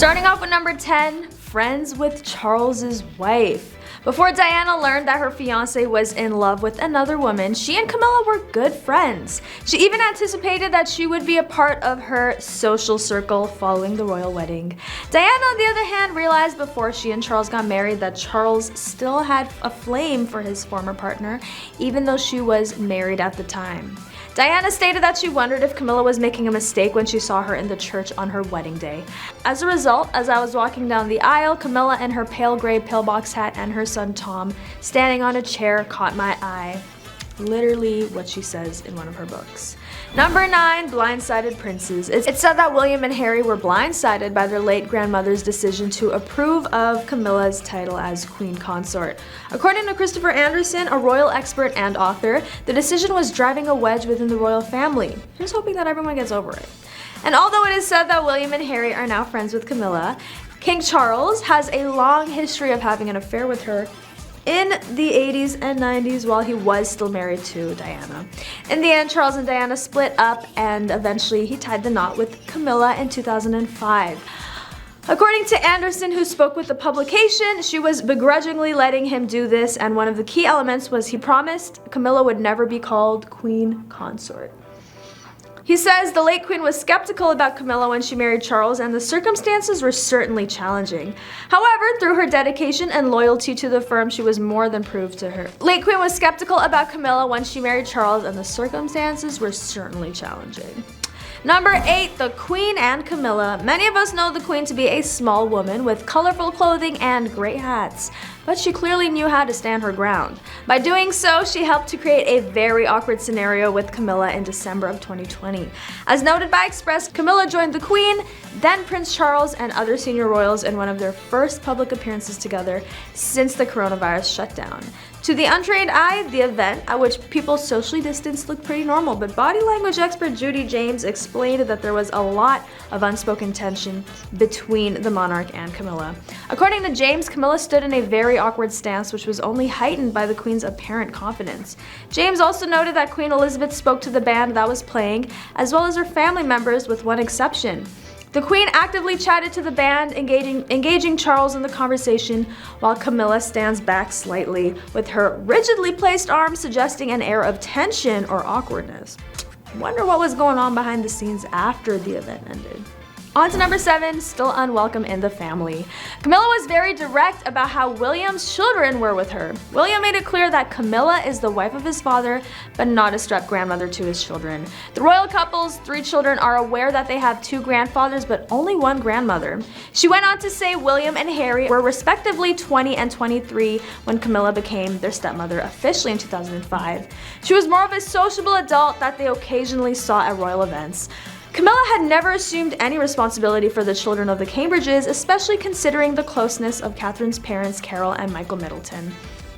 Starting off with number 10, friends with Charles's wife. Before Diana learned that her fiancé was in love with another woman, she and Camilla were good friends. She even anticipated that she would be a part of her social circle following the royal wedding. Diana, on the other hand, realized before she and Charles got married that Charles still had a flame for his former partner, even though she was married at the time. Diana stated that she wondered if Camilla was making a mistake when she saw her in the church on her wedding day. As a result, as I was walking down the aisle, Camilla in her pale gray pillbox hat and her son Tom standing on a chair caught my eye. Literally what she says in one of her books. Number 9, blindsided princes. It's said that William and Harry were blindsided by their late grandmother's decision to approve of Camilla's title as queen consort. According to Christopher Anderson, a royal expert and author, the decision was driving a wedge within the royal family. Here's hoping that everyone gets over it. And although it is said that William and Harry are now friends with Camilla, King Charles has a long history of having an affair with her in the 80s and 90s while he was still married to Diana. In the end, Charles and Diana split up and eventually he tied the knot with Camilla in 2005. According to Anderson, who spoke with the publication, she was begrudgingly letting him do this, and one of the key elements was he promised Camilla would never be called queen consort. He says the late queen was skeptical about Camilla when she married Charles, and the circumstances were certainly challenging. However, through her dedication and loyalty to the firm, she was more than proved to her. Late queen was skeptical about Camilla when she married Charles, and the circumstances were certainly challenging. Number 8, the Queen and Camilla. Many of us know the Queen to be a small woman with colorful clothing and great hats, but she clearly knew how to stand her ground. By doing so, she helped to create a very awkward scenario with Camilla in December of 2020. As noted by Express, Camilla joined the Queen, then Prince Charles and other senior royals in one of their first public appearances together since the coronavirus shutdown. To the untrained eye, the event, at which people socially distanced, looked pretty normal, but body language expert Judy James explained that there was a lot of unspoken tension between the monarch and Camilla. According to James, Camilla stood in a very awkward stance, which was only heightened by the Queen's apparent confidence. James also noted that Queen Elizabeth spoke to the band that was playing, as well as her family members, with one exception. The Queen actively chatted to the band, engaging Charles in the conversation, while Camilla stands back slightly, with her rigidly placed arms suggesting an air of tension or awkwardness. Wonder what was going on behind the scenes after the event ended. On to number 7, still unwelcome in the family. Camilla was very direct about how William's children were with her. William made it clear that Camilla is the wife of his father, but not a step-grandmother to his children. The royal couple's 3 children are aware that they have 2 grandfathers, but only 1 grandmother. She went on to say William and Harry were respectively 20 and 23 when Camilla became their stepmother officially in 2005. She was more of a sociable adult that they occasionally saw at royal events. Camilla had never assumed any responsibility for the children of the Cambridges, especially considering the closeness of Catherine's parents, Carol and Michael Middleton.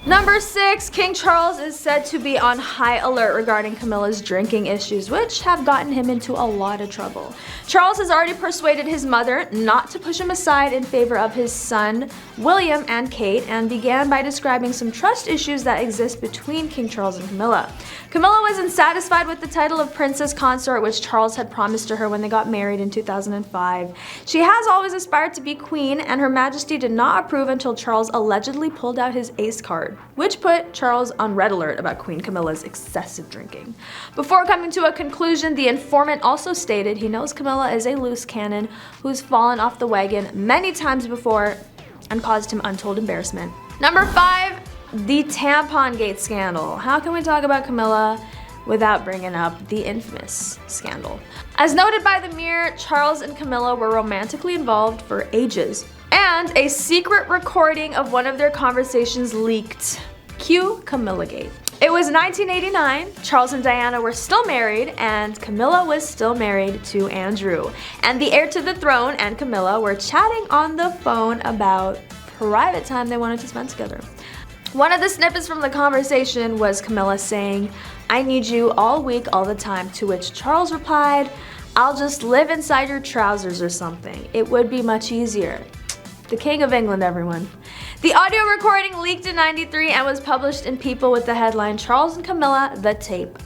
Number 6, King Charles is said to be on high alert regarding Camilla's drinking issues, which have gotten him into a lot of trouble. Charles has already persuaded his mother not to push him aside in favor of his son, William and Kate, and began by describing some trust issues that exist between King Charles and Camilla. Camilla wasn't satisfied with the title of princess consort, which Charles had promised to her when they got married in 2005. She has always aspired to be queen, and Her Majesty did not approve until Charles allegedly pulled out his ace card, which put Charles on red alert about Queen Camilla's excessive drinking. Before coming to a conclusion, the informant also stated he knows Camilla is a loose cannon who's fallen off the wagon many times before and caused him untold embarrassment. Number 5, the Tampongate scandal. How can we talk about Camilla without bringing up the infamous scandal? As noted by the Mirror, Charles and Camilla were romantically involved for ages, and a secret recording of one of their conversations leaked. Cue Camillagate. It was 1989, Charles and Diana were still married, and Camilla was still married to Andrew. And the heir to the throne and Camilla were chatting on the phone about private time they wanted to spend together. One of the snippets from the conversation was Camilla saying, "I need you all week, all the time," to which Charles replied, "I'll just live inside your trousers or something. It would be much easier." The King of England, everyone. The audio recording leaked in '93 and was published in People with the headline, "Charles and Camilla, the Tape."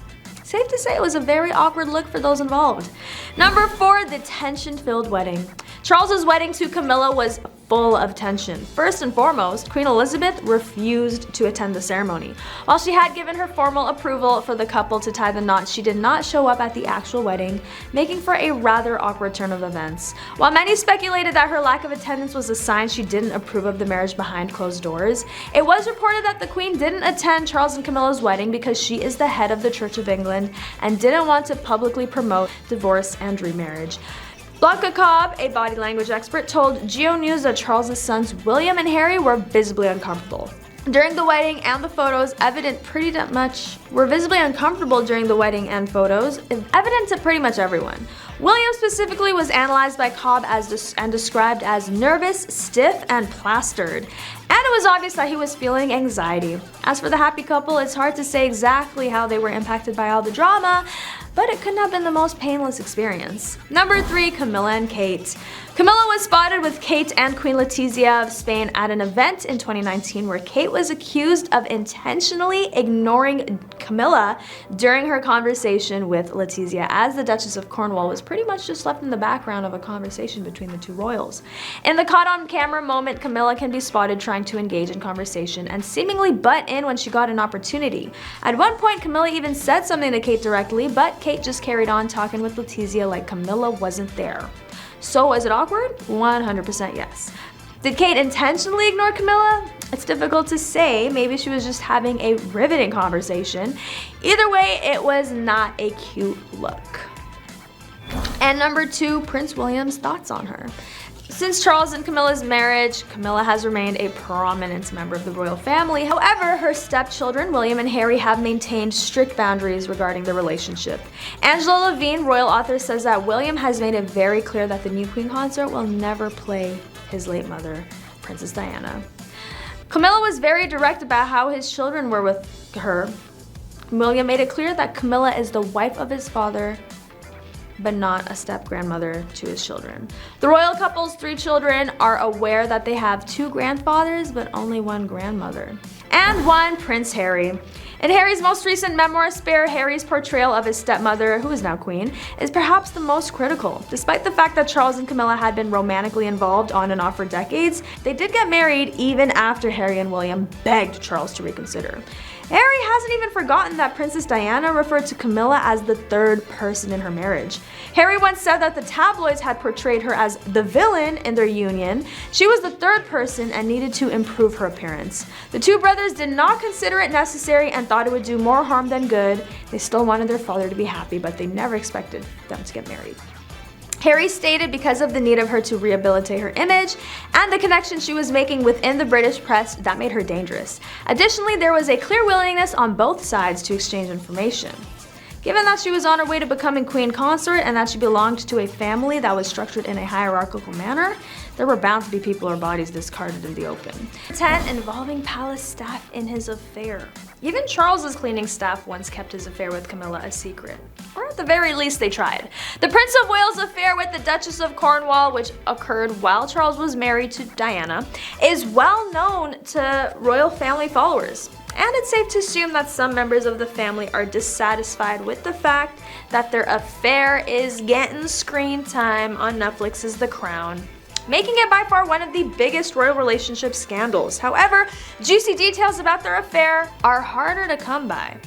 Safe to say it was a very awkward look for those involved. Number 4, the tension-filled wedding. Charles's wedding to Camilla was full of tension. First and foremost, Queen Elizabeth refused to attend the ceremony. While she had given her formal approval for the couple to tie the knot, she did not show up at the actual wedding, making for a rather awkward turn of events. While many speculated that her lack of attendance was a sign she didn't approve of the marriage behind closed doors, it was reported that the Queen didn't attend Charles and Camilla's wedding because she is the head of the Church of England and didn't want to publicly promote divorce and remarriage. Blanca Cobb, a body language expert, told Geo News that Charles' sons William and Harry were visibly uncomfortable during the wedding, and the photos evident to pretty much everyone. William specifically was analyzed by Cobb and described as nervous, stiff, and plastered. And it was obvious that he was feeling anxiety. As for the happy couple, it's hard to say exactly how they were impacted by all the drama, but it couldn't have been the most painless experience. Number 3, Camilla and Kate. Camilla was spotted with Kate and Queen Letizia of Spain at an event in 2019 where Kate was accused of intentionally ignoring Camilla during her conversation with Letizia, as the Duchess of Cornwall was pretty much just left in the background of a conversation between the two royals. In the caught-on-camera moment, Camilla can be spotted trying to engage in conversation and seemingly butt in when she got an opportunity. At one point, Camilla even said something to Kate directly, but Kate just carried on talking with Letizia like Camilla wasn't there. So was it awkward? 100% yes. Did Kate intentionally ignore Camilla? It's difficult to say. Maybe she was just having a riveting conversation. Either way, it was not a cute look. And number 2, Prince William's thoughts on her. Since Charles and Camilla's marriage, Camilla has remained a prominent member of the royal family. However, her stepchildren, William and Harry, have maintained strict boundaries regarding their relationship. Angela Levine, royal author, says that William has made it very clear that the new Queen consort will never play his late mother, Princess Diana. Camilla was very direct about how his children were with her. William made it clear that Camilla is the wife of his father, but not a step-grandmother to his children. The royal couple's 3 children are aware that they have 2 grandfathers, but only 1 grandmother. And 1 Prince Harry. In Harry's most recent memoir, Spare, Harry's portrayal of his stepmother, who is now queen, is perhaps the most critical. Despite the fact that Charles and Camilla had been romantically involved on and off for decades, they did get married even after Harry and William begged Charles to reconsider. Harry hasn't even forgotten that Princess Diana referred to Camilla as the 3rd person in her marriage. Harry once said that the tabloids had portrayed her as the villain in their union. She was the 3rd person and needed to improve her appearance. The 2 brothers did not consider it necessary and thought it would do more harm than good. They still wanted their father to be happy, but they never expected them to get married. Harry stated because of the need of her to rehabilitate her image and the connection she was making within the British press, that made her dangerous. Additionally, there was a clear willingness on both sides to exchange information. Given that she was on her way to becoming queen consort and that she belonged to a family that was structured in a hierarchical manner, there were bound to be people or bodies discarded in the open. 10. Involving palace staff in his affair. Even Charles's cleaning staff once kept his affair with Camilla a secret. Or at the very least, they tried. The Prince of Wales' affair with the Duchess of Cornwall, which occurred while Charles was married to Diana, is well known to royal family followers. And it's safe to assume that some members of the family are dissatisfied with the fact that their affair is getting screen time on Netflix's The Crown, making it by far one of the biggest royal relationship scandals. However, juicy details about their affair are harder to come by.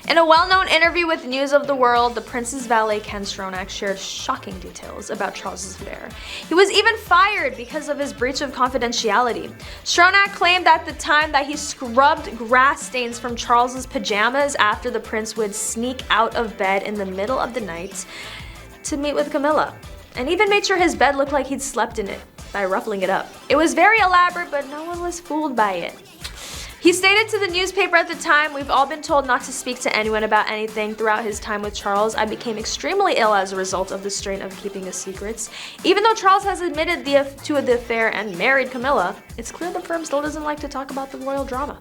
In a well-known interview with News of the World, the prince's valet Ken Stronach shared shocking details about Charles's affair. He was even fired because of his breach of confidentiality. Stronach claimed at the time that he scrubbed grass stains from Charles's pajamas after the prince would sneak out of bed in the middle of the night to meet with Camilla, and even made sure his bed looked like he'd slept in it by ruffling it up. It was very elaborate, but no one was fooled by it. He stated to the newspaper at the time, "We've all been told not to speak to anyone about anything throughout his time with Charles. I became extremely ill as a result of the strain of keeping his secrets. Even though Charles has admitted to the affair and married Camilla, it's clear the firm still doesn't like to talk about the royal drama."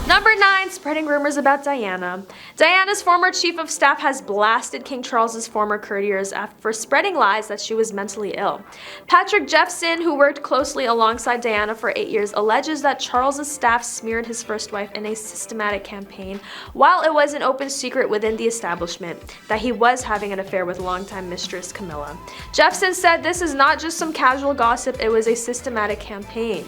Number 9, spreading rumors about Diana. Diana's former chief of staff has blasted King Charles's former courtiers for spreading lies that she was mentally ill. Patrick Jeffson, who worked closely alongside Diana for 8 years, alleges that Charles's staff smeared his first wife in a systematic campaign, while it was an open secret within the establishment that he was having an affair with longtime mistress Camilla. Jeffson said this is not just some casual gossip, it was a systematic campaign.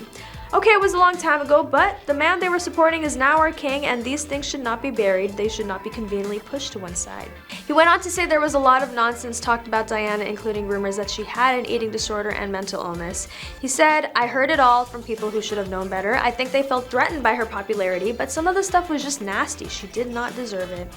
Okay, it was a long time ago, but the man they were supporting is now our king, and these things should not be buried. They should not be conveniently pushed to one side. He went on to say there was a lot of nonsense talked about Diana, including rumors that she had an eating disorder and mental illness. He said, "I heard it all from people who should have known better. I think they felt threatened by her popularity, but some of the stuff was just nasty. She did not deserve it."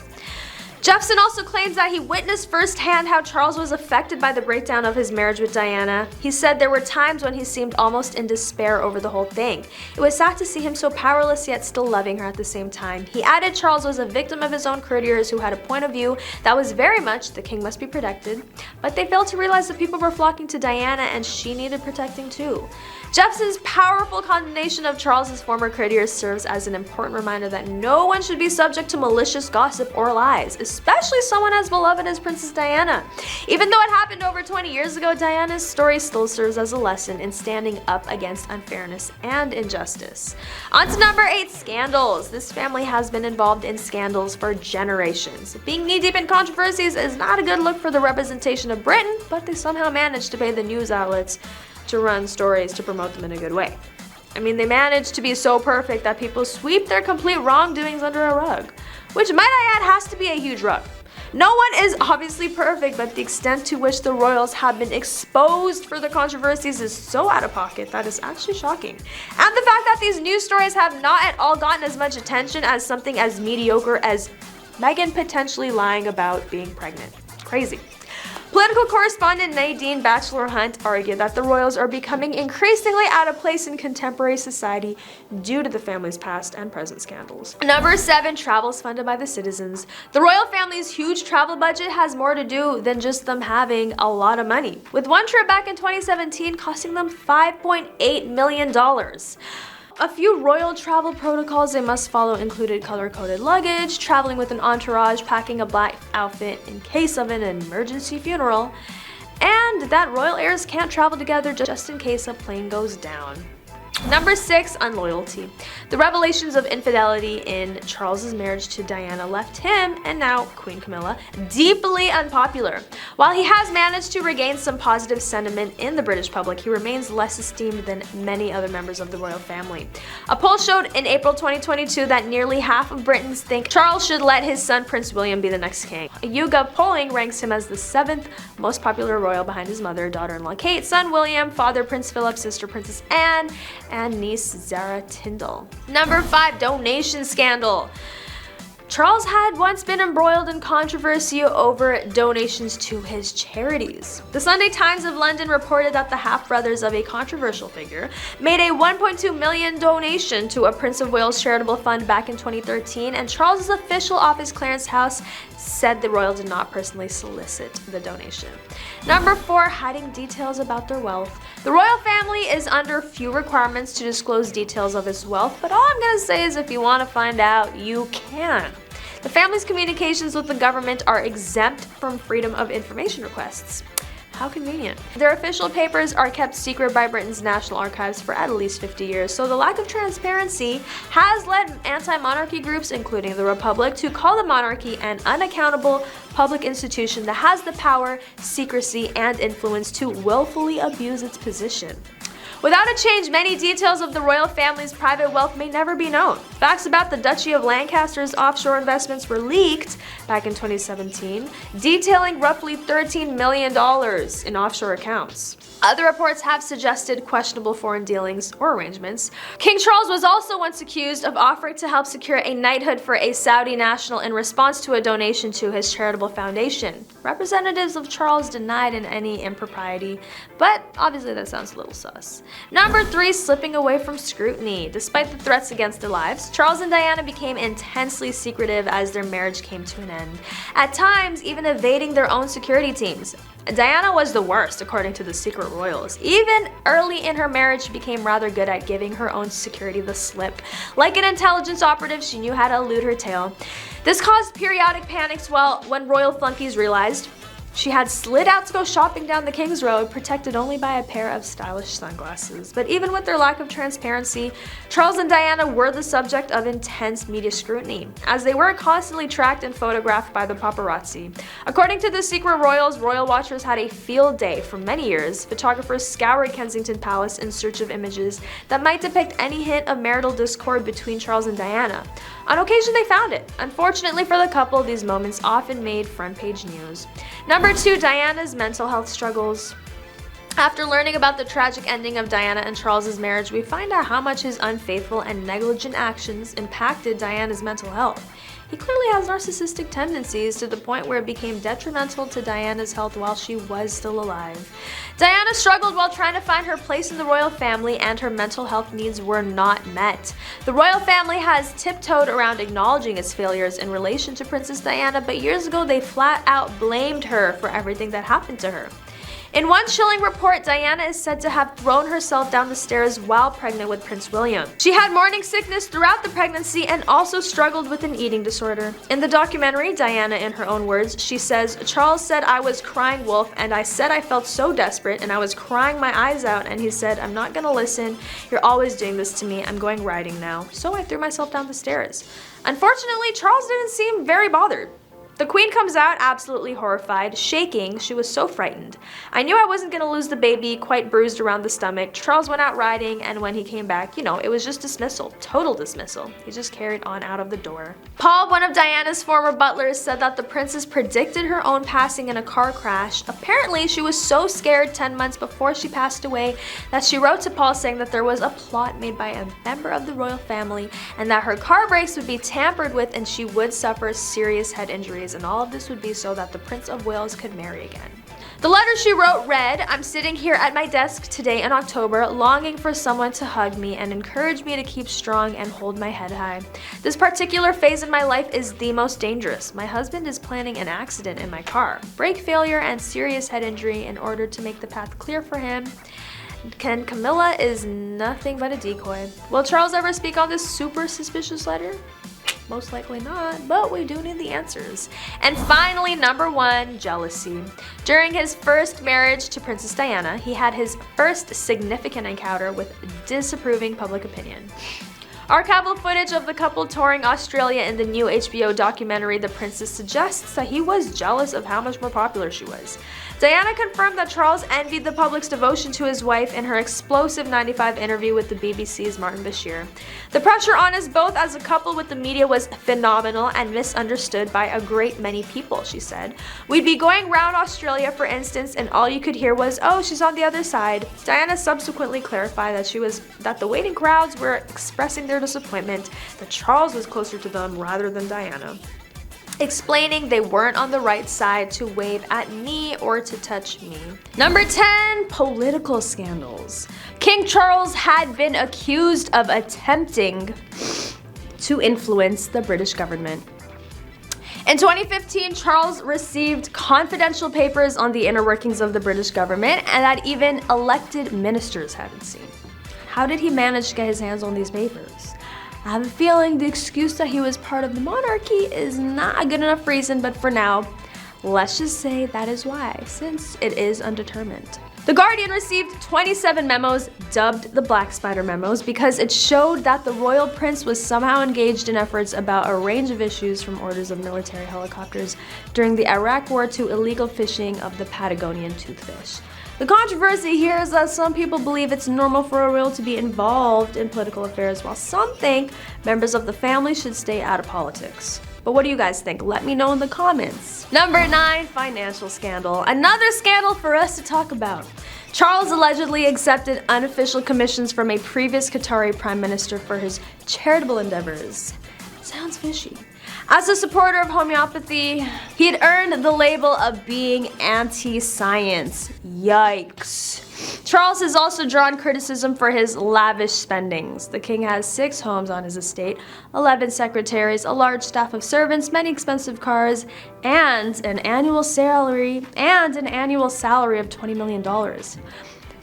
Jeffson also claims that he witnessed firsthand how Charles was affected by the breakdown of his marriage with Diana. He said there were times when he seemed almost in despair over the whole thing. It was sad to see him so powerless yet still loving her at the same time. He added Charles was a victim of his own courtiers who had a point of view that was very much the king must be protected, but they failed to realize that people were flocking to Diana and she needed protecting too. Jeffson's powerful condemnation of Charles's former courtiers serves as an important reminder that no one should be subject to malicious gossip or lies, especially someone as beloved as Princess Diana. Even though it happened over 20 years ago, Diana's story still serves as a lesson in standing up against unfairness and injustice. On to number 8, scandals. This family has been involved in scandals for generations. Being knee-deep in controversies is not a good look for the representation of Britain, but they somehow managed to pay the news outlets to run stories to promote them in a good way. I mean, they managed to be so perfect that people sweep their complete wrongdoings under a rug, which, might I add, has to be a huge rug. No one is obviously perfect, but the extent to which the royals have been exposed for the controversies is so out of pocket that is actually shocking. And the fact that these news stories have not at all gotten as much attention as something as mediocre as Meghan potentially lying about being pregnant. Crazy. Political correspondent Nadine Bachelor Hunt argued that the royals are becoming increasingly out of place in contemporary society due to the family's past and present scandals. Number 7, travels funded by the citizens. The royal family's huge travel budget has more to do than just them having a lot of money, with one trip back in 2017 costing them $5.8 million. A few royal travel protocols they must follow included color-coded luggage, traveling with an entourage, packing a black outfit in case of an emergency funeral, and that royal heirs can't travel together just in case a plane goes down. Number 6, unloyalty. The revelations of infidelity in Charles's marriage to Diana left him, and now Queen Camilla, deeply unpopular. While he has managed to regain some positive sentiment in the British public, he remains less esteemed than many other members of the royal family. A poll showed in April 2022 that nearly half of Britons think Charles should let his son Prince William be the next king. YouGov polling ranks him as the 7th most popular royal behind his mother, daughter-in-law Kate, son William, father Prince Philip, sister Princess Anne, and niece Zara Tindall. Number 5, donation scandal. Charles had once been embroiled in controversy over donations to his charities. The Sunday Times of London reported that the half-brothers of a controversial figure made a $1.2 million donation to a Prince of Wales charitable fund back in 2013, and Charles's official office, Clarence House, said the royal did not personally solicit the donation. Number 4, hiding details about their wealth. The royal family is under few requirements to disclose details of its wealth, but all I'm gonna say is if you want to find out, you can. The family's communications with the government are exempt from freedom of information requests. How convenient. Their official papers are kept secret by Britain's National Archives for at least 50 years, so the lack of transparency has led anti-monarchy groups, including the Republic, to call the monarchy an unaccountable public institution that has the power, secrecy, and influence to willfully abuse its position. Without a change, many details of the royal family's private wealth may never be known. Facts about the Duchy of Lancaster's offshore investments were leaked back in 2017, detailing roughly $13 million in offshore accounts. Other reports have suggested questionable foreign dealings or arrangements. King Charles was also once accused of offering to help secure a knighthood for a Saudi national in response to a donation to his charitable foundation. Representatives of Charles denied any impropriety, but obviously that sounds a little sus. Number 3, slipping away from scrutiny. Despite the threats against their lives, Charles and Diana became intensely secretive as their marriage came to an end, at times even evading their own security teams. And Diana was the worst, according to the secret royals. Even early in her marriage, she became rather good at giving her own security the slip. Like an intelligence operative, she knew how to elude her tail. This caused periodic panics when royal flunkies realized she had slid out to go shopping down the King's Road, protected only by a pair of stylish sunglasses. But even with their lack of transparency, Charles and Diana were the subject of intense media scrutiny, as they were constantly tracked and photographed by the paparazzi. According to the secret royals, royal watchers had a field day for many years. Photographers scoured Kensington Palace in search of images that might depict any hint of marital discord between Charles and Diana. On occasion, they found it. Unfortunately for the couple, these moments often made front-page news. Number 2, Diana's mental health struggles. After learning about the tragic ending of Diana and Charles's marriage, we find out how much his unfaithful and negligent actions impacted Diana's mental health. He clearly has narcissistic tendencies to the point where it became detrimental to Diana's health while she was still alive. Diana struggled while trying to find her place in the royal family, and her mental health needs were not met. The royal family has tiptoed around acknowledging its failures in relation to Princess Diana, but years ago they flat out blamed her for everything that happened to her. In one chilling report, Diana is said to have thrown herself down the stairs while pregnant with Prince William. She had morning sickness throughout the pregnancy and also struggled with an eating disorder. In the documentary, Diana, in her own words, she says, "Charles said I was crying wolf, and I said I felt so desperate and I was crying my eyes out, and he said, 'I'm not gonna listen. You're always doing this to me. I'm going riding now.' So I threw myself down the stairs." Unfortunately, Charles didn't seem very bothered. The Queen comes out absolutely horrified, shaking. She was so frightened. "I knew I wasn't gonna lose the baby, quite bruised around the stomach." Charles went out riding, and when he came back, it was just dismissal. Total dismissal. He just carried on out of the door. Paul, one of Diana's former butlers, said that the princess predicted her own passing in a car crash. Apparently, she was so scared 10 months before she passed away that she wrote to Paul saying that there was a plot made by a member of the royal family and that her car brakes would be tampered with and she would suffer serious head injuries. And all of this would be so that the Prince of Wales could marry again. The letter she wrote read, "I'm sitting here at my desk today in October, longing for someone to hug me and encourage me to keep strong and hold my head high. This particular phase in my life is the most dangerous. My husband is planning an accident in my car, brake failure and serious head injury in order to make the path clear for him. And Camilla is nothing but a decoy." Will Charles ever speak on this super suspicious letter? Most likely not, but we do need the answers. And finally, number 1, jealousy. During his first marriage to Princess Diana, he had his first significant encounter with disapproving public opinion. Archival footage of the couple touring Australia in the new HBO documentary The Princess suggests that he was jealous of how much more popular she was. Diana confirmed that Charles envied the public's devotion to his wife in her explosive '95 interview with the BBC's Martin Bashir. "The pressure on us both as a couple with the media was phenomenal and misunderstood by a great many people," she said. "We'd be going round Australia, for instance, and all you could hear was, 'Oh, she's on the other side.'" Diana subsequently clarified that the waiting crowds were expressing their disappointment that Charles was closer to them rather than Diana, explaining they weren't on the right side to wave at me or to touch me. Number 10, political scandals. King Charles had been accused of attempting to influence the British government. In 2015, Charles received confidential papers on the inner workings of the British government and that even elected ministers hadn't seen. How did he manage to get his hands on these papers? I have a feeling the excuse that he was part of the monarchy is not a good enough reason, but for now, let's just say that is why, since it is undetermined. The Guardian received 27 memos dubbed the Black Spider memos because it showed that the royal prince was somehow engaged in efforts about a range of issues, from orders of military helicopters during the Iraq War to illegal fishing of the Patagonian toothfish. The controversy here is that some people believe it's normal for a royal to be involved in political affairs, while some think members of the family should stay out of politics. But what do you guys think? Let me know in the comments. Number 9, financial scandal. Another scandal for us to talk about. Charles allegedly accepted unofficial commissions from a previous Qatari prime minister for his charitable endeavors. Sounds fishy. As a supporter of homeopathy, he had earned the label of being anti-science. Yikes. Charles has also drawn criticism for his lavish spendings. The king has 6 homes on his estate, 11 secretaries, a large staff of servants, many expensive cars, and an annual salary of $20 million.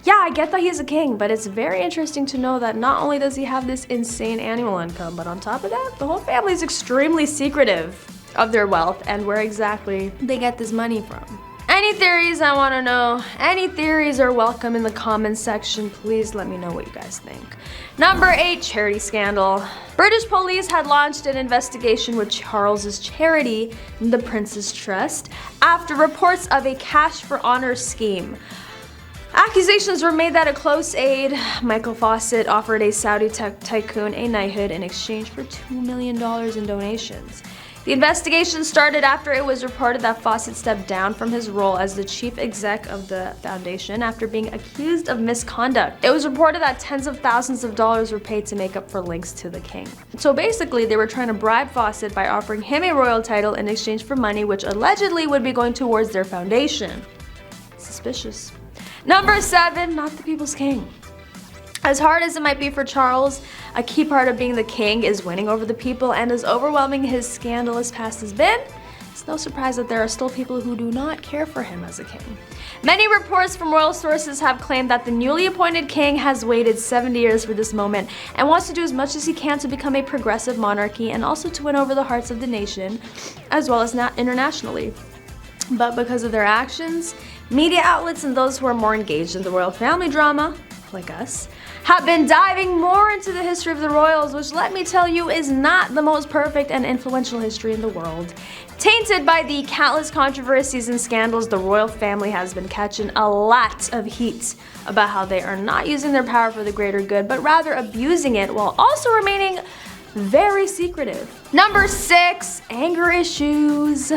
Yeah, I get that he's a king, but it's very interesting to know that not only does he have this insane annual income, but on top of that, the whole family is extremely secretive of their wealth and where exactly they get this money from. Any theories? I want to know. Any theories are welcome in the comments section. Please let me know what you guys think. Number 8, charity scandal. British police had launched an investigation with Charles's charity, the Prince's Trust, after reports of a cash for honor scheme. Accusations were made that a close aide, Michael Fawcett, offered a Saudi tycoon a knighthood in exchange for $2 million in donations. The investigation started after it was reported that Fawcett stepped down from his role as the chief exec of the foundation after being accused of misconduct. It was reported that tens of thousands of dollars were paid to make up for links to the king. So basically, they were trying to bribe Fawcett by offering him a royal title in exchange for money which allegedly would be going towards their foundation. Suspicious. Number 7, not the people's king. As hard as it might be for Charles, a key part of being the king is winning over the people, and as overwhelming his scandalous past has been, it's no surprise that there are still people who do not care for him as a king. Many reports from royal sources have claimed that the newly appointed king has waited 70 years for this moment and wants to do as much as he can to become a progressive monarchy and also to win over the hearts of the nation, as well as internationally. But because of their actions, media outlets and those who are more engaged in the royal family drama, like us, have been diving more into the history of the royals, which let me tell you is not the most perfect and influential history in the world. Tainted by the countless controversies and scandals, the royal family has been catching a lot of heat about how they are not using their power for the greater good, but rather abusing it while also remaining very secretive. Number 6, anger issues.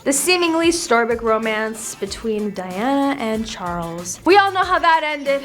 The seemingly storybook romance between Diana and Charles. We all know how that ended.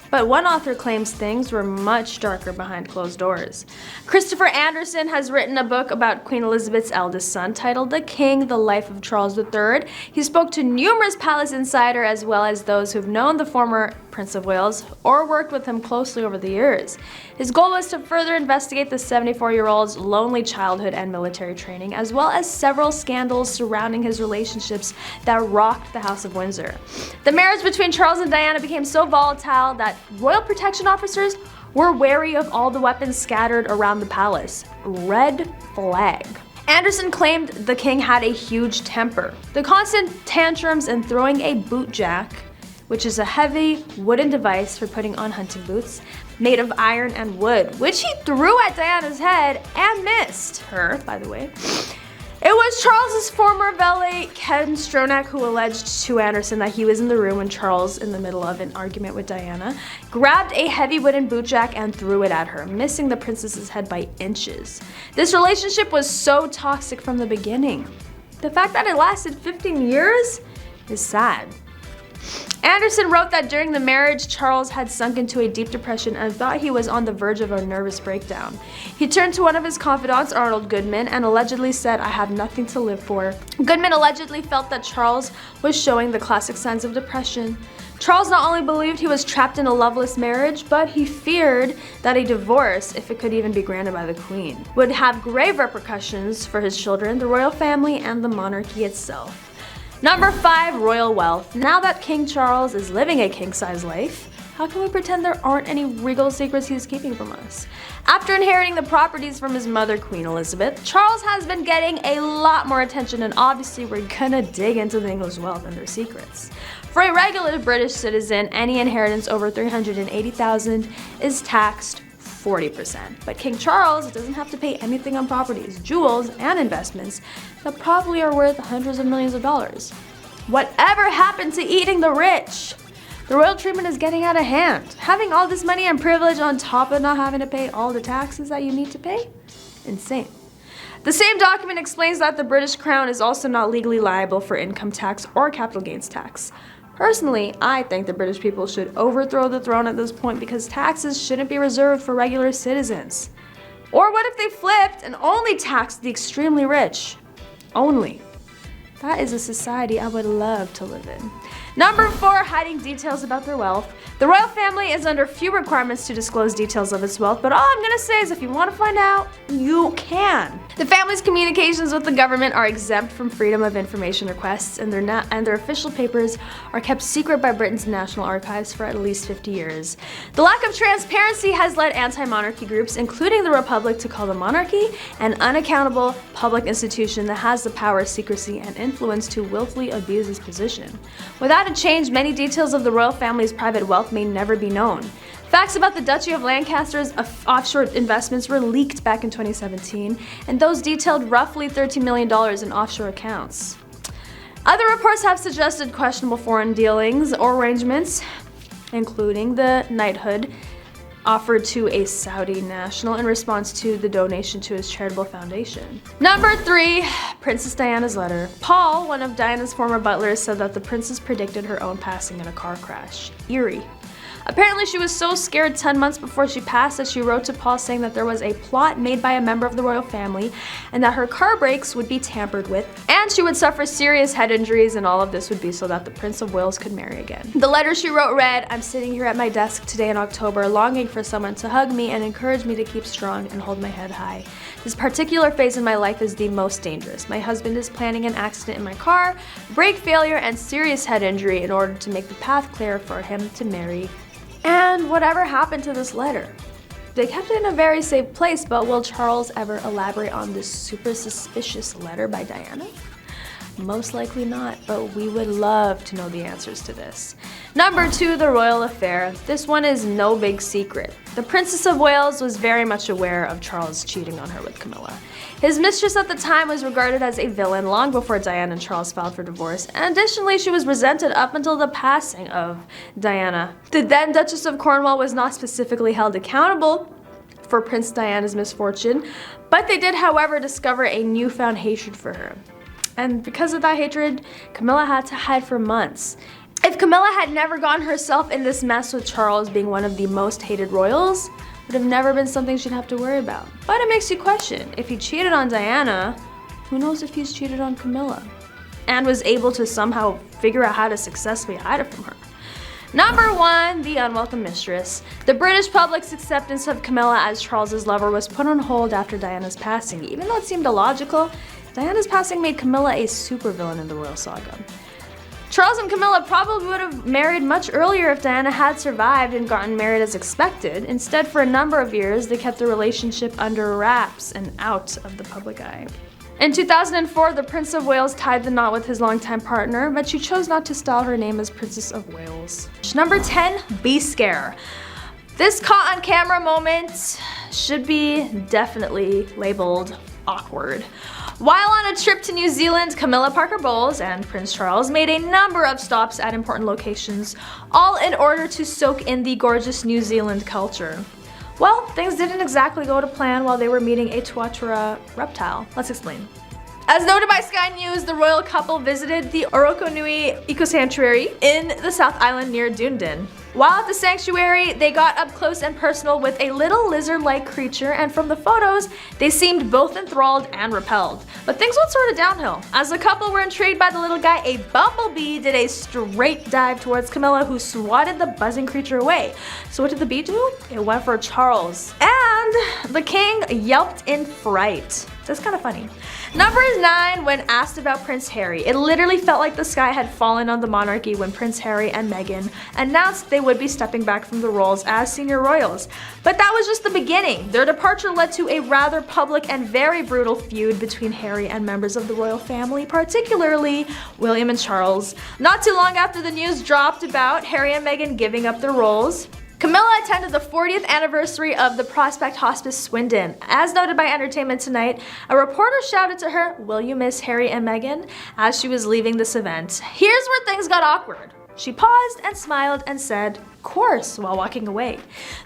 But one author claims things were much darker behind closed doors. Christopher Anderson has written a book about Queen Elizabeth's eldest son titled The King, The Life of Charles III. He spoke to numerous palace insiders as well as those who've known the former Prince of Wales or worked with him closely over the years. His goal was to further investigate the 74-year-old's lonely childhood and military training, as well as several scandals surrounding his relationships that rocked the House of Windsor. The marriage between Charles and Diana became so volatile that royal protection officers were wary of all the weapons scattered around the palace. Red flag. Anderson claimed the king had a huge temper. The constant tantrums and throwing a boot jack, which is a heavy wooden device for putting on hunting boots, made of iron and wood, which he threw at Diana's head and missed her, by the way. It was Charles's former valet, Ken Stronach, who alleged to Anderson that he was in the room when Charles, in the middle of an argument with Diana, grabbed a heavy wooden boot jack and threw it at her, missing the princess's head by inches. This relationship was so toxic from the beginning. The fact that it lasted 15 years is sad. Anderson wrote that during the marriage, Charles had sunk into a deep depression and thought he was on the verge of a nervous breakdown. He turned to one of his confidants, Arnold Goodman, and allegedly said, "I have nothing to live for." Goodman allegedly felt that Charles was showing the classic signs of depression. Charles not only believed he was trapped in a loveless marriage, but he feared that a divorce, if it could even be granted by the Queen, would have grave repercussions for his children, the royal family, and the monarchy itself. Number 5, royal wealth. Now that King Charles is living a king-size life, how can we pretend there aren't any regal secrets he's keeping from us? After inheriting the properties from his mother, Queen Elizabeth, Charles has been getting a lot more attention, and obviously we're gonna dig into the English wealth and their secrets. For a regular British citizen, any inheritance over $380,000 is taxed 40%. But King Charles doesn't have to pay anything on properties, jewels, and investments that probably are worth hundreds of millions of dollars. Whatever happened to eating the rich? The royal treatment is getting out of hand. Having all this money and privilege on top of not having to pay all the taxes that you need to pay? Insane. The same document explains that the British Crown is also not legally liable for income tax or capital gains tax. Personally, I think the British people should overthrow the throne at this point because taxes shouldn't be reserved for regular citizens. Or what if they flipped and only taxed the extremely rich? Only. That is a society I would love to live in. Number 4, hiding details about their wealth. The royal family is under few requirements to disclose details of its wealth, but all I'm gonna say is if you want to find out, you can. The family's communications with the government are exempt from freedom of information requests, and their official papers are kept secret by Britain's National Archives for at least 50 years. The lack of transparency has led anti-monarchy groups, including the Republic, to call the monarchy an unaccountable public institution that has the power, secrecy, and influence to willfully abuse its position. Without a change, many details of the royal family's private wealth may never be known. Facts about the Duchy of Lancaster's offshore investments were leaked back in 2017, and those detailed roughly $13 million in offshore accounts. Other reports have suggested questionable foreign dealings or arrangements, including the knighthood offered to a Saudi national in response to the donation to his charitable foundation. Number 3, Princess Diana's letter. Paul, one of Diana's former butlers, said that the princess predicted her own passing in a car crash. Eerie. Apparently, she was so scared 10 months before she passed that she wrote to Paul saying that there was a plot made by a member of the royal family and that her car brakes would be tampered with and she would suffer serious head injuries, and all of this would be so that the Prince of Wales could marry again. The letter she wrote read, "I'm sitting here at my desk today in October longing for someone to hug me and encourage me to keep strong and hold my head high. This particular phase in my life is the most dangerous. My husband is planning an accident in my car, brake failure, and serious head injury in order to make the path clear for him to marry." And whatever happened to this letter? They kept it in a very safe place, but will Charles ever elaborate on this super suspicious letter by Diana? Most likely not, but we would love to know the answers to this. Number 2, the royal affair. This one is no big secret. The Princess of Wales was very much aware of Charles cheating on her with Camilla. His mistress at the time was regarded as a villain long before Diana and Charles filed for divorce, and additionally she was resented up until the passing of Diana. The then Duchess of Cornwall was not specifically held accountable for Prince Diana's misfortune, but they did, however, discover a newfound hatred for her. And because of that hatred, Camilla had to hide for months. If Camilla had never gotten herself in this mess with Charles being one of the most hated royals, it would have never been something she'd have to worry about. But it makes you question, if he cheated on Diana, who knows if he's cheated on Camilla? And was able to somehow figure out how to successfully hide it from her. Number 1, the unwelcome mistress. The British public's acceptance of Camilla as Charles's lover was put on hold after Diana's passing. Even though it seemed illogical, Diana's passing made Camilla a supervillain in the royal saga. Charles and Camilla probably would have married much earlier if Diana had survived and gotten married as expected. Instead, for a number of years, they kept their relationship under wraps and out of the public eye. In 2004, the Prince of Wales tied the knot with his longtime partner, but she chose not to style her name as Princess of Wales. Number 10, B-scare. This caught on camera moment should be definitely labeled awkward. While on a trip to New Zealand, Camilla Parker Bowles and Prince Charles made a number of stops at important locations, all in order to soak in the gorgeous New Zealand culture. Well, things didn't exactly go to plan while they were meeting a Tuatara reptile. Let's explain. As noted by Sky News, the royal couple visited the Orokonui Eco Sanctuary in the South Island near Dunedin. While at the sanctuary, they got up close and personal with a little lizard-like creature, and from the photos, they seemed both enthralled and repelled. But things went sort of downhill. As the couple were intrigued by the little guy, a bumblebee did a straight dive towards Camilla, who swatted the buzzing creature away. So what did the bee do? It went for Charles. And the king yelped in fright. That's kind of funny. Number 9, when asked about Prince Harry. It literally felt like the sky had fallen on the monarchy when Prince Harry and Meghan announced they would be stepping back from the roles as senior royals. But that was just the beginning. Their departure led to a rather public and very brutal feud between Harry and members of the royal family, particularly William and Charles. Not too long after the news dropped about Harry and Meghan giving up their roles, Camilla attended the 40th anniversary of the Prospect Hospice Swindon. As noted by Entertainment Tonight, a reporter shouted to her, "Will you miss Harry and Meghan?" as she was leaving this event. Here's where things got awkward. She paused and smiled and said, course, while walking away.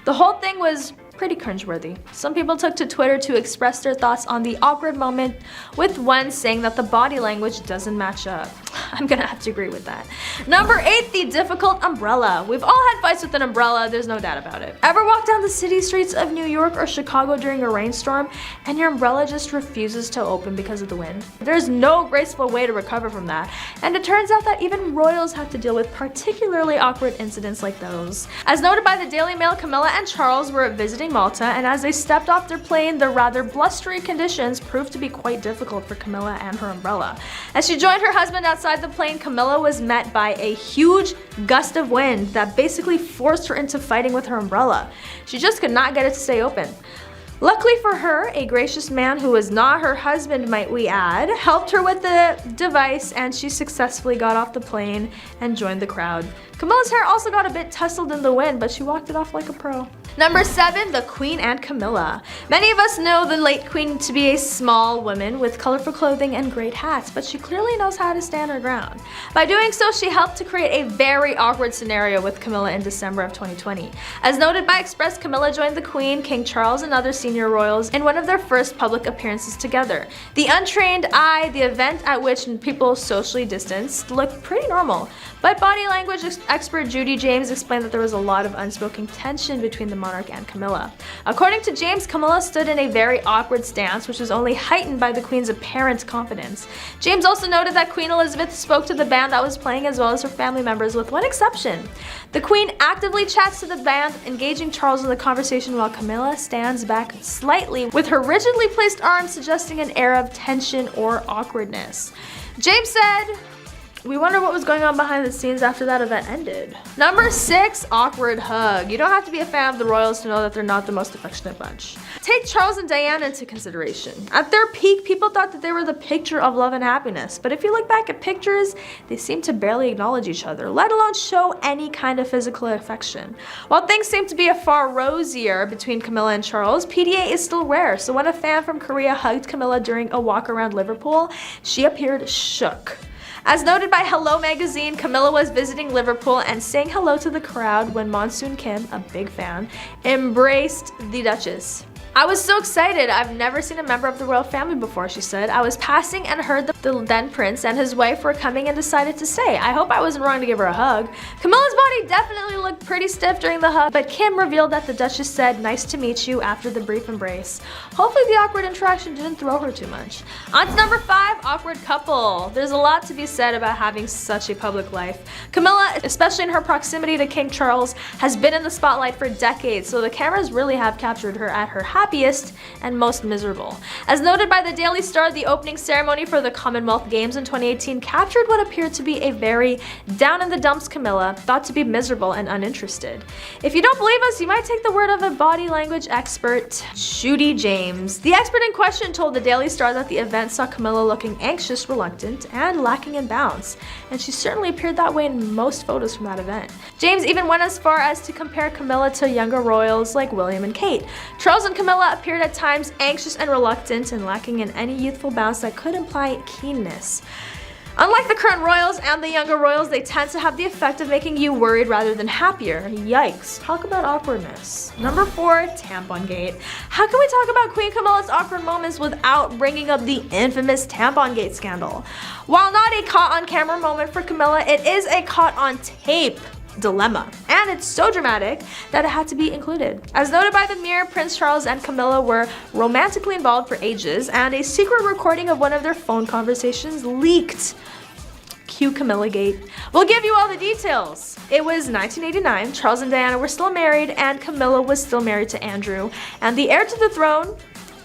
The whole thing was pretty cringeworthy. Some people took to Twitter to express their thoughts on the awkward moment, with one saying that the body language doesn't match up. I'm gonna have to agree with that. Number 8, the difficult umbrella. We've all had fights with an umbrella, there's no doubt about it. Ever walk down the city streets of New York or Chicago during a rainstorm and your umbrella just refuses to open because of the wind? There's no graceful way to recover from that, and it turns out that even royals have to deal with particularly awkward incidents like those. As noted by the Daily Mail, Camilla and Charles were visiting Malta, and as they stepped off their plane, the rather blustery conditions proved to be quite difficult for Camilla and her umbrella. As she joined her husband outside the plane, Camilla was met by a huge gust of wind that basically forced her into fighting with her umbrella. She just could not get it to stay open. Luckily for her, a gracious man who was not her husband, might we add, helped her with the device, and she successfully got off the plane and joined the crowd. Camilla's hair also got a bit tousled in the wind, but she walked it off like a pro. Number 7, the Queen and Camilla. Many of us know the late Queen to be a small woman with colorful clothing and great hats, but she clearly knows how to stand her ground. By doing so, she helped to create a very awkward scenario with Camilla in December of 2020. As noted by Express, Camilla joined the Queen, King Charles, and other senior royals in one of their first public appearances together. The untrained eye, the event at which people socially distanced, looked pretty normal, but body language expert Judy James explained that there was a lot of unspoken tension between the monarch and Camilla. According to James, Camilla stood in a very awkward stance, which was only heightened by the Queen's apparent confidence. James also noted that Queen Elizabeth spoke to the band that was playing as well as her family members, with one exception. The Queen actively chats to the band, engaging Charles in the conversation, while Camilla stands back slightly, with her rigidly placed arms suggesting an air of tension or awkwardness. James said, "We wonder what was going on behind the scenes after that event ended." Number 6, awkward hug. You don't have to be a fan of the royals to know that they're not the most affectionate bunch. Take Charles and Diana into consideration. At their peak, people thought that they were the picture of love and happiness, but if you look back at pictures, they seem to barely acknowledge each other, let alone show any kind of physical affection. While things seem to be a far rosier between Camilla and Charles, PDA is still rare, so when a fan from Korea hugged Camilla during a walk around Liverpool, she appeared shook. As noted by Hello magazine, Camilla was visiting Liverpool and saying hello to the crowd when Monsoon Kim, a big fan, embraced the Duchess. "I was so excited. I've never seen a member of the royal family before," she said. "I was passing and heard the then prince and his wife were coming and decided to say, I hope I wasn't wrong to give her a hug." Camilla's body definitely looked pretty stiff during the hug, but Kim revealed that the Duchess said, "Nice to meet you," after the brief embrace. Hopefully the awkward interaction didn't throw her too much. On to number 5, awkward couple. There's a lot to be said about having such a public life. Camilla, especially in her proximity to King Charles, has been in the spotlight for decades, so the cameras really have captured her at her happiest and most miserable. As noted by the Daily Star, the opening ceremony for the Commonwealth Games in 2018 captured what appeared to be a very down-in-the-dumps Camilla, thought to be miserable and uninterested. If you don't believe us, you might take the word of a body language expert, Judy James. The expert in question told the Daily Star that the event saw Camilla looking anxious, reluctant, and lacking in bounce, and she certainly appeared that way in most photos from that event. James even went as far as to compare Camilla to younger royals like William and Kate. Charles and Camilla appeared at times anxious and reluctant and lacking in any youthful bounce that could imply keenness. Unlike the current royals and the younger royals, they tend to have the effect of making you worried rather than happier. Yikes, talk about awkwardness. Number 4, Tampongate. How can we talk about Queen Camilla's awkward moments without bringing up the infamous Tampongate scandal? While not a caught-on-camera moment for Camilla, it is a caught-on-tape dilemma, and it's so dramatic that it had to be included. As noted by the Mirror, Prince Charles and Camilla were romantically involved for ages, and a secret recording of one of their phone conversations leaked. Cue Camilla-gate. We'll give you all the details. It was 1989, Charles and Diana were still married, and Camilla was still married to Andrew, and the heir to the throne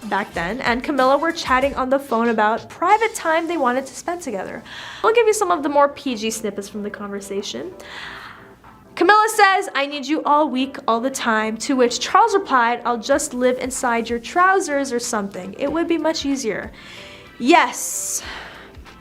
back then and Camilla were chatting on the phone about private time they wanted to spend together. We'll give you some of the more PG snippets from the conversation. Camilla says, "I need you all week, all the time," to which Charles replied, "I'll just live inside your trousers or something. It would be much easier." Yes,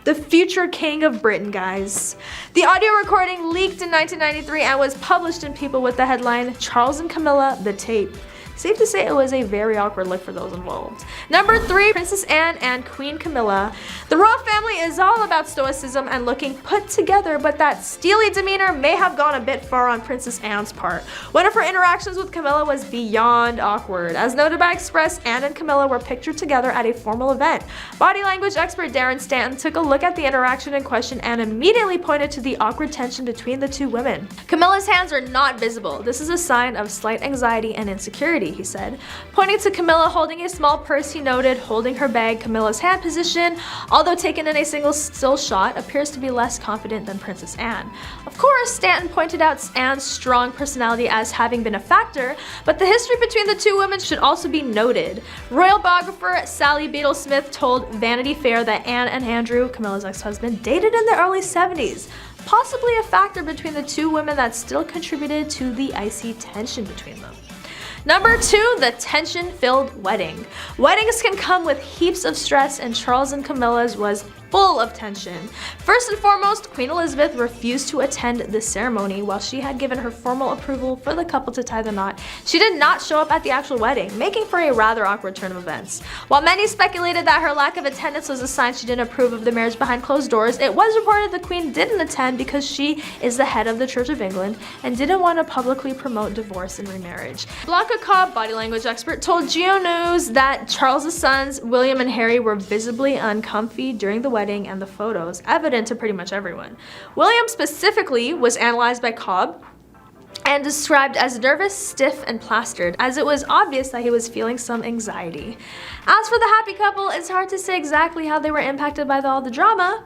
the future king of Britain, guys. The audio recording leaked in 1993 and was published in People with the headline, "Charles and Camilla, the Tape." Safe to say it was a very awkward look for those involved. Number 3, Princess Anne and Queen Camilla. The royal family is all about stoicism and looking put together, but that steely demeanor may have gone a bit far on Princess Anne's part. One of her interactions with Camilla was beyond awkward. As noted by Express, Anne and Camilla were pictured together at a formal event. Body language expert Darren Stanton took a look at the interaction in question and immediately pointed to the awkward tension between the two women. Camilla's hands are not visible. This is a sign of slight anxiety and insecurity, he said. Pointing to Camilla holding a small purse, he noted, holding her bag, Camilla's hand position, although taken in a single still shot, appears to be less confident than Princess Anne. Of course, Stanton pointed out Anne's strong personality as having been a factor, but the history between the two women should also be noted. Royal biographer Sally Beadle Smith told Vanity Fair that Anne and Andrew, Camilla's ex-husband, dated in the early 70s. Possibly a factor between the two women that still contributed to the icy tension between them. Number 2, the tension-filled wedding. Weddings can come with heaps of stress, and Charles and Camilla's was full of tension. First and foremost, Queen Elizabeth refused to attend the ceremony. While she had given her formal approval for the couple to tie the knot, she did not show up at the actual wedding, making for a rather awkward turn of events. While many speculated that her lack of attendance was a sign she didn't approve of the marriage behind closed doors, it was reported the Queen didn't attend because she is the head of the Church of England and didn't want to publicly promote divorce and remarriage. Blanca Cobb, body language expert, told Geo News that Charles' sons, William and Harry, were visibly uncomfy during the wedding and the photos, evident to pretty much everyone. William specifically was analyzed by Cobb and described as nervous, stiff, and plastered, as it was obvious that he was feeling some anxiety. As for the happy couple, it's hard to say exactly how they were impacted by all the drama,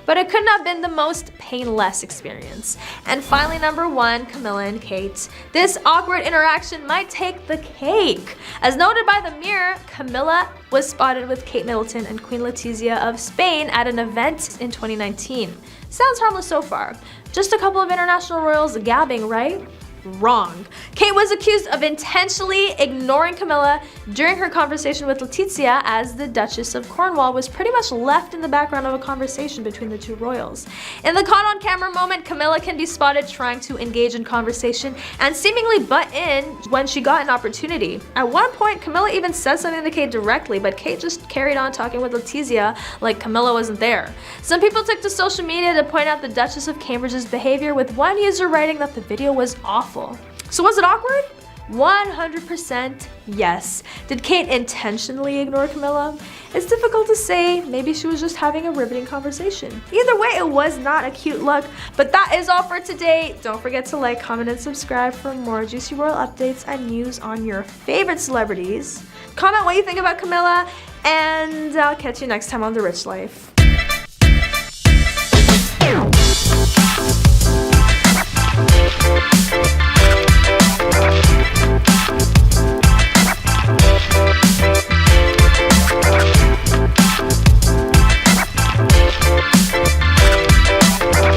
but it couldn't have been the most painless experience. And finally, number 1, Camilla and Kate. This awkward interaction might take the cake. As noted by The Mirror, Camilla was spotted with Kate Middleton and Queen Letizia of Spain at an event in 2019. Sounds harmless so far. Just a couple of international royals gabbing, right? Wrong. Kate was accused of intentionally ignoring Camilla during her conversation with Letizia, as the Duchess of Cornwall was pretty much left in the background of a conversation between the two royals. In the caught on camera moment, Camilla can be spotted trying to engage in conversation and seemingly butt in when she got an opportunity. At one point, Camilla even said something to Kate directly, but Kate just carried on talking with Letizia like Camilla wasn't there. Some people took to social media to point out the Duchess of Cambridge's behavior, with one user writing that the video was awful. So was it awkward? 100% yes. Did Kate intentionally ignore Camilla? It's difficult to say. Maybe she was just having a riveting conversation. Either way, it was not a cute look. But that is all for today. Don't forget to like, comment, and subscribe for more juicy royal updates and news on your favorite celebrities. Comment what you think about Camilla, and I'll catch you next time on The Rich Life.